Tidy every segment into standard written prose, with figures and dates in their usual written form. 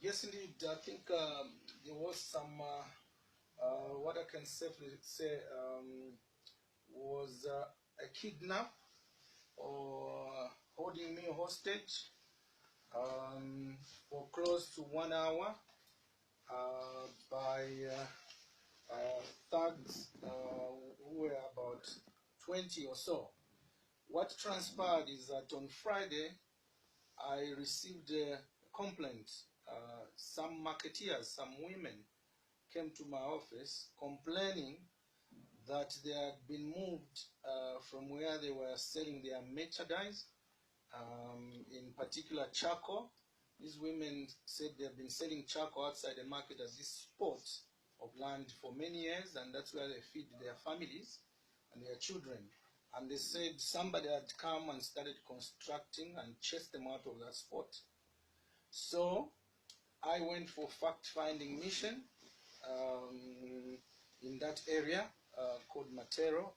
Yes, indeed. I think there was some, what I can safely say, was a kidnap or holding me hostage for close to 1 hour by thugs who were about 20 or so. What transpired is that on Friday, I received a complaint. Some marketeers, some women, came to my office complaining that they had been moved from where they were selling their merchandise, in particular charcoal. These women said they have been selling charcoal outside the market as this spot of land for many years, and that's where they feed their families and their children. And they said somebody had come and started constructing and chased them out of that spot. So I went for fact-finding mission in that area called Matero.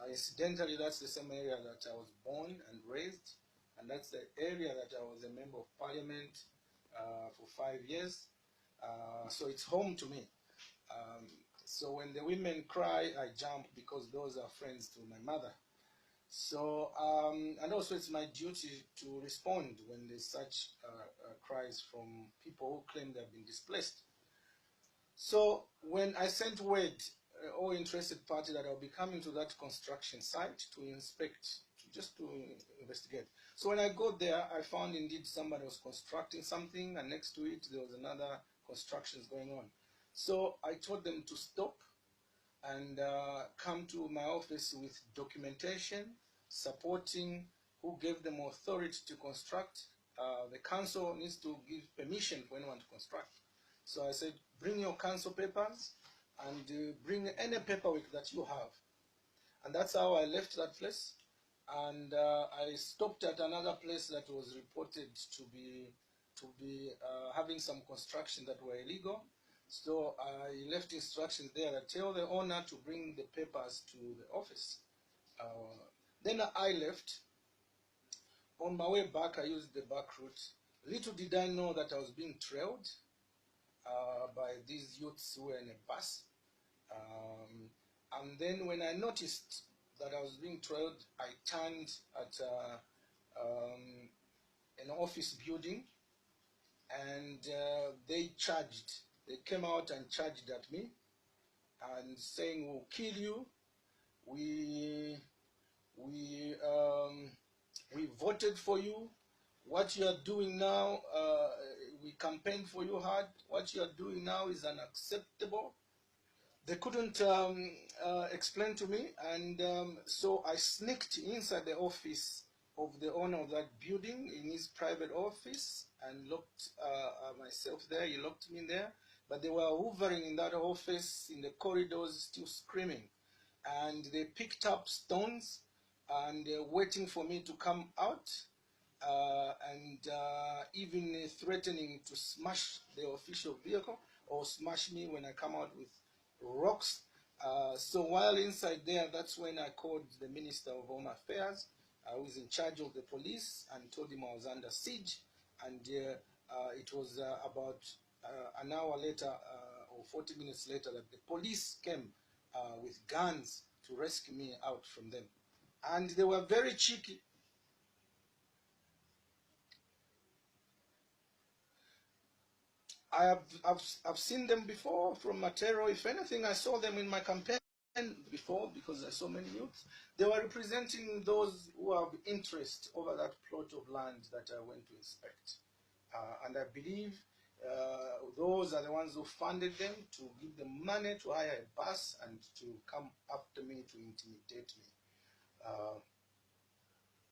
Incidentally, that's the same area that I was born and raised, and that's the area that I was a member of parliament for 5 years. So it's home to me. So when the women cry, I jump because those are friends to my mother. So, and also it's my duty to respond when there's such cries from people who claim they've been displaced. So when I sent word, all interested party, that I'll be coming to that construction site to inspect, just to investigate. So when I got there, I found indeed somebody was constructing something, and next to it there was another construction going on. So I told them to stop and come to my office with documentation supporting who gave them authority to construct. The council needs to give permission for anyone to construct. So I said, bring your council papers and bring any paperwork that you have. And that's how I left that place. And I stopped at another place that was reported to be having some construction that were illegal. So I left instructions there that tell the owner to bring the papers to the office. Then I left. On my way back, I used the back route. Little did I know that I was being trailed by these youths who were in a bus. And then when I noticed that I was being trailed, I turned at an office building, and they charged. They came out and charged at me and saying, "We'll kill you. We voted for you. What you are doing now, we campaigned for you hard. What you are doing now is unacceptable." They couldn't explain to me, and so I sneaked inside the office of the owner of that building, in his private office, and locked myself there. He locked me in there, but they were hovering in that office, in the corridors, still screaming. And they picked up stones and waiting for me to come out, and even threatening to smash the official vehicle or smash me when I come out with rocks. So while inside there, that's when I called the Minister of Home Affairs, who is in charge of the police, and told him I was under siege. And it was about an hour later or 40 minutes later that the police came with guns to rescue me out from them. And they were very cheeky. I've seen them before from Matero. If anything, I saw them in my campaign before, because I saw many youths. They were representing those who have interest over that plot of land that I went to inspect. And I believe those are the ones who funded them to give them money to hire a bus and to come after me to intimidate me.